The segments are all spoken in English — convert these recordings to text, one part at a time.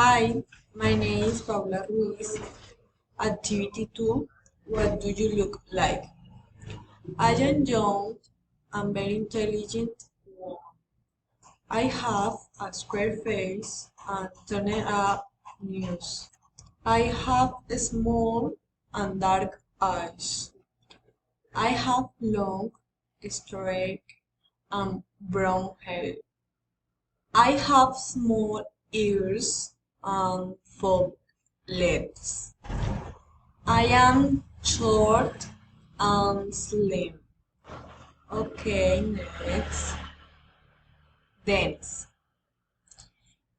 Hi, my name is Paula Ruiz. Activity 2. What do you look like? I am young and very intelligent woman. I have a square face and turned up nose. I have small and dark eyes. I have long, straight, and brown hair. I have small ears and full lips. I am short and slim. Okay, next. Dance.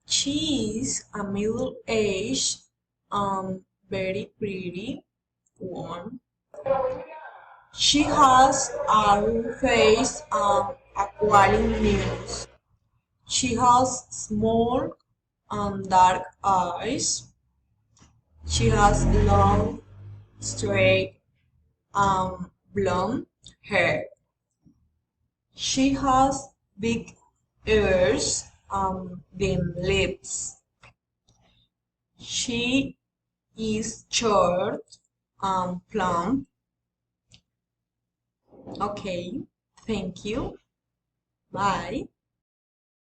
She is a middle-aged and very pretty woman. She has a round face and aquatic nose. She has small and dark eyes. She has long, straight, blonde hair. She has big ears and dim lips. She is short and plump. Okay, thank you. Bye.